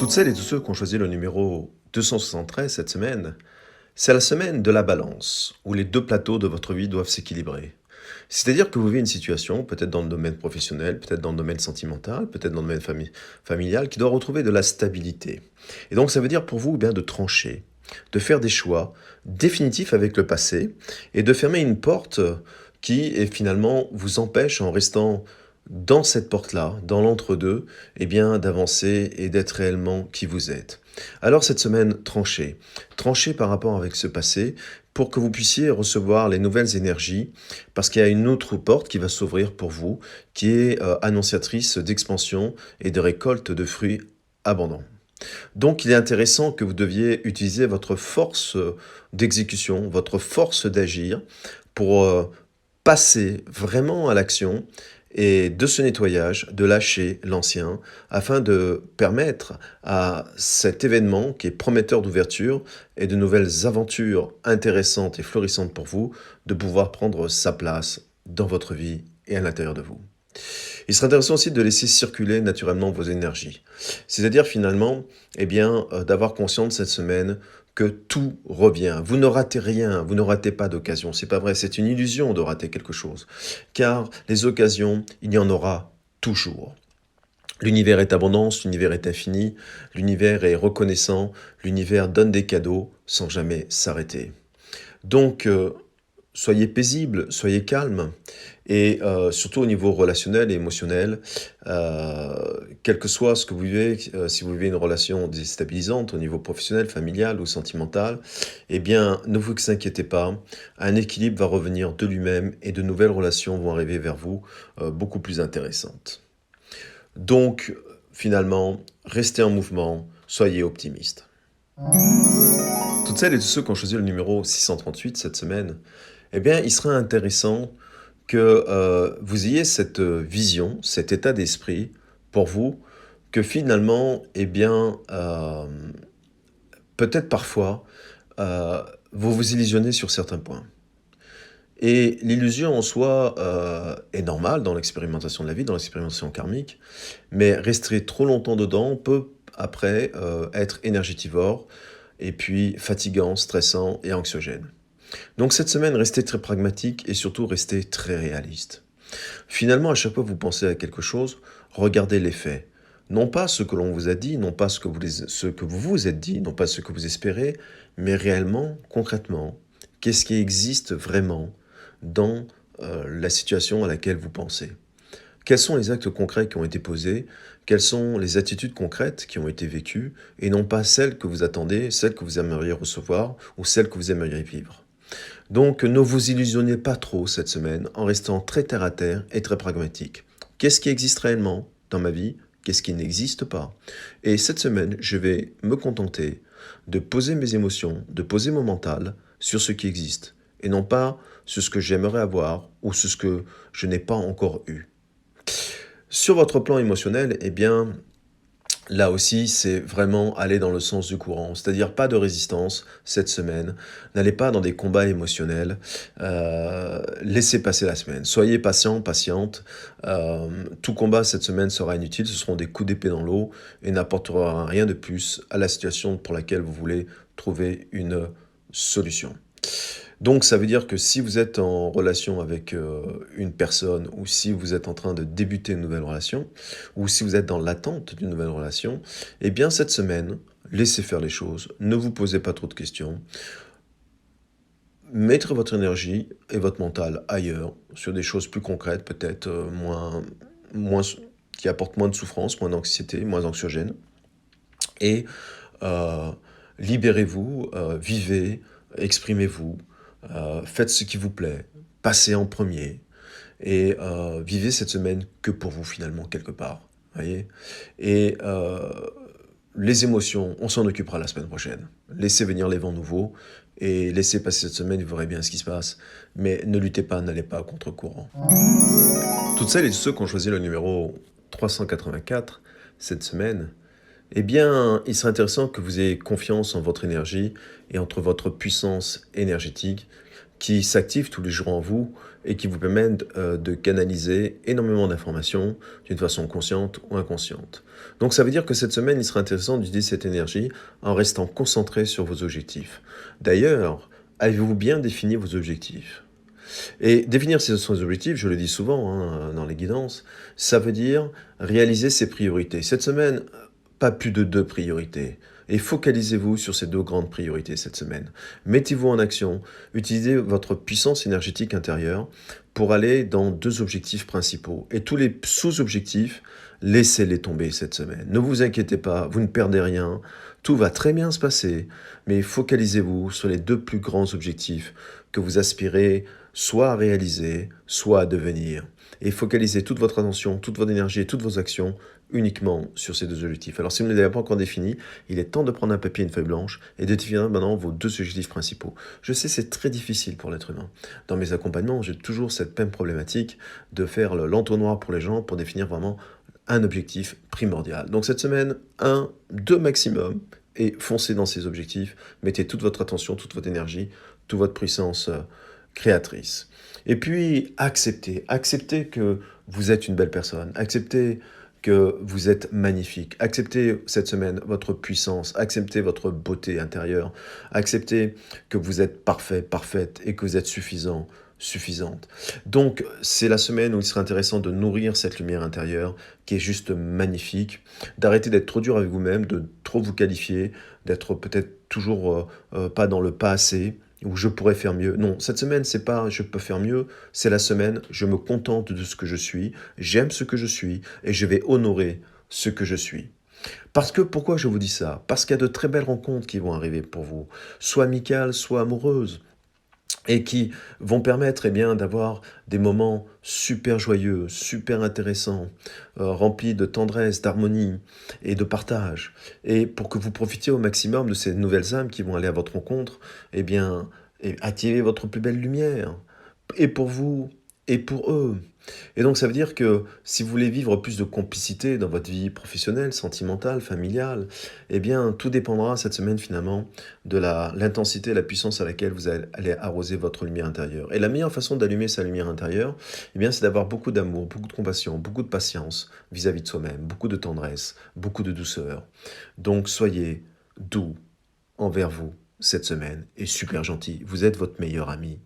Toutes celles et tous ceux qui ont choisi le numéro 273 cette semaine, c'est la semaine de la balance, où les deux plateaux de votre vie doivent s'équilibrer. C'est-à-dire que vous vivez une situation, peut-être dans le domaine professionnel, peut-être dans le domaine sentimental, peut-être dans le domaine familial, qui doit retrouver de la stabilité. Et donc ça veut dire pour vous bien de trancher, de faire des choix définitifs avec le passé, et de fermer une porte qui finalement vous empêche, en restant dans cette porte-là, dans l'entre-deux, d'avancer et d'être réellement qui vous êtes. Alors cette semaine, tranchez par rapport avec ce passé pour que vous puissiez recevoir les nouvelles énergies, parce qu'il y a une autre porte qui va s'ouvrir pour vous, qui est annonciatrice d'expansion et de récolte de fruits abondants. Donc il est intéressant que vous deviez utiliser votre force d'exécution, votre force d'agir pour passer vraiment à l'action et de ce nettoyage, de lâcher l'ancien, afin de permettre à cet événement qui est prometteur d'ouverture et de nouvelles aventures intéressantes et florissantes pour vous, de pouvoir prendre sa place dans votre vie et à l'intérieur de vous. Il serait intéressant aussi de laisser circuler naturellement vos énergies. C'est-à-dire finalement, d'avoir conscience cette semaine que tout revient. Vous ne ratez rien, vous ne ratez pas d'occasion. C'est pas vrai, c'est une illusion de rater quelque chose. Car les occasions, il y en aura toujours. L'univers est abondance, l'univers est infini, l'univers est reconnaissant, l'univers donne des cadeaux sans jamais s'arrêter. Donc, soyez paisible, soyez calme, et surtout au niveau relationnel et émotionnel, quel que soit ce que vous vivez, si vous vivez une relation déstabilisante au niveau professionnel, familial ou sentimental, ne vous inquiétez pas, un équilibre va revenir de lui-même et de nouvelles relations vont arriver vers vous, beaucoup plus intéressantes. Donc, finalement, restez en mouvement, soyez optimiste. Toutes celles et tous ceux qui ont choisi le numéro 638 cette semaine, il serait intéressant que vous ayez cette vision, cet état d'esprit pour vous, que finalement, peut-être parfois, euh, vous vous illusionnez sur certains points. Et l'illusion en soi est normale dans l'expérimentation de la vie, dans l'expérimentation karmique, mais rester trop longtemps dedans peut après être énergétivore, et puis fatigant, stressant et anxiogène. Donc cette semaine, restez très pragmatique et surtout restez très réaliste. Finalement, à chaque fois que vous pensez à quelque chose, regardez les faits. Non pas ce que l'on vous a dit, non pas ce que vous vous êtes dit, non pas ce que vous espérez, mais réellement, concrètement, qu'est-ce qui existe vraiment dans la situation à laquelle vous pensez. Quels sont les actes concrets qui ont été posés? Quelles sont les attitudes concrètes qui ont été vécues? Et non pas celles que vous attendez, celles que vous aimeriez recevoir ou celles que vous aimeriez vivre. Donc ne vous illusionnez pas trop cette semaine en restant très terre à terre et très pragmatique. Qu'est-ce qui existe réellement dans ma vie? Qu'est-ce qui n'existe pas? Et cette semaine, je vais me contenter de poser mes émotions, de poser mon mental sur ce qui existe et non pas sur ce que j'aimerais avoir ou sur ce que je n'ai pas encore eu. Sur votre plan émotionnel, là aussi, c'est vraiment aller dans le sens du courant, c'est-à-dire pas de résistance cette semaine, n'allez pas dans des combats émotionnels, laissez passer la semaine, soyez patient, patiente, tout combat cette semaine sera inutile, ce seront des coups d'épée dans l'eau et n'apportera rien de plus à la situation pour laquelle vous voulez trouver une solution. Donc ça veut dire que si vous êtes en relation avec une personne ou si vous êtes en train de débuter une nouvelle relation ou si vous êtes dans l'attente d'une nouvelle relation, cette semaine, laissez faire les choses, ne vous posez pas trop de questions, mettez votre énergie et votre mental ailleurs, sur des choses plus concrètes, peut-être moins, qui apportent moins de souffrance, moins d'anxiété, moins anxiogène. Et euh, libérez-vous, vivez, exprimez-vous, faites ce qui vous plaît, passez en premier et vivez cette semaine que pour vous finalement quelque part. Voyez. Et les émotions, on s'en occupera la semaine prochaine. Laissez venir les vents nouveaux et laissez passer cette semaine, vous verrez bien ce qui se passe. Mais ne luttez pas, n'allez pas à contre-courant. Toutes celles et tous ceux qui ont choisi le numéro 384 cette semaine, il serait intéressant que vous ayez confiance en votre énergie et entre votre puissance énergétique qui s'activent tous les jours en vous et qui vous permettent de canaliser énormément d'informations d'une façon consciente ou inconsciente. Donc ça veut dire que cette semaine, il sera intéressant d'utiliser cette énergie en restant concentré sur vos objectifs. D'ailleurs, avez-vous bien défini vos objectifs? Et définir ses objectifs, je le dis souvent dans les guidances, ça veut dire réaliser ses priorités. Cette semaine, pas plus de 2 priorités. Et focalisez-vous sur ces 2 grandes priorités cette semaine. Mettez-vous en action, utilisez votre puissance énergétique intérieure pour aller dans 2 objectifs principaux. Et tous les sous-objectifs, laissez-les tomber cette semaine. Ne vous inquiétez pas, vous ne perdez rien, tout va très bien se passer, mais focalisez-vous sur les 2 plus grands objectifs que vous aspirez soit à réaliser, soit à devenir. Et focalisez toute votre attention, toute votre énergie et toutes vos actions uniquement sur ces 2 objectifs. Alors si vous ne les avez pas encore définis, il est temps de prendre un papier et une feuille blanche et de définir maintenant vos 2 objectifs principaux. Je sais, c'est très difficile pour l'être humain. Dans mes accompagnements, j'ai toujours cette même problématique de faire l'entonnoir pour les gens pour définir vraiment un objectif primordial. Donc cette semaine, 1, 2 maximum, et foncez dans ces objectifs. Mettez toute votre attention, toute votre énergie, toute votre puissance créatrice. Et puis, acceptez que vous êtes une belle personne, acceptez que vous êtes magnifique, acceptez cette semaine votre puissance, acceptez votre beauté intérieure, acceptez que vous êtes parfait, parfaite et que vous êtes suffisant, suffisante. Donc, c'est la semaine où il serait intéressant de nourrir cette lumière intérieure qui est juste magnifique, d'arrêter d'être trop dur avec vous-même, de trop vous qualifier, d'être peut-être toujours pas dans le pas assez, ou je pourrais faire mieux. Non, cette semaine, c'est pas je peux faire mieux, c'est la semaine je me contente de ce que je suis, j'aime ce que je suis et je vais honorer ce que je suis. Parce que pourquoi je vous dis ça? Parce qu'il y a de très belles rencontres qui vont arriver pour vous, soit amicales, soit amoureuses, et qui vont permettre d'avoir des moments super joyeux, super intéressants, remplis de tendresse, d'harmonie et de partage. Et pour que vous profitiez au maximum de ces nouvelles âmes qui vont aller à votre rencontre, attirez votre plus belle lumière, et pour vous, et pour eux. Et donc ça veut dire que si vous voulez vivre plus de complicité dans votre vie professionnelle, sentimentale, familiale, tout dépendra cette semaine finalement de l'intensité, la puissance à laquelle vous allez arroser votre lumière intérieure. Et la meilleure façon d'allumer sa lumière intérieure, c'est d'avoir beaucoup d'amour, beaucoup de compassion, beaucoup de patience vis-à-vis de soi-même, beaucoup de tendresse, beaucoup de douceur. Donc soyez doux envers vous cette semaine et super gentil. Vous êtes votre meilleur ami.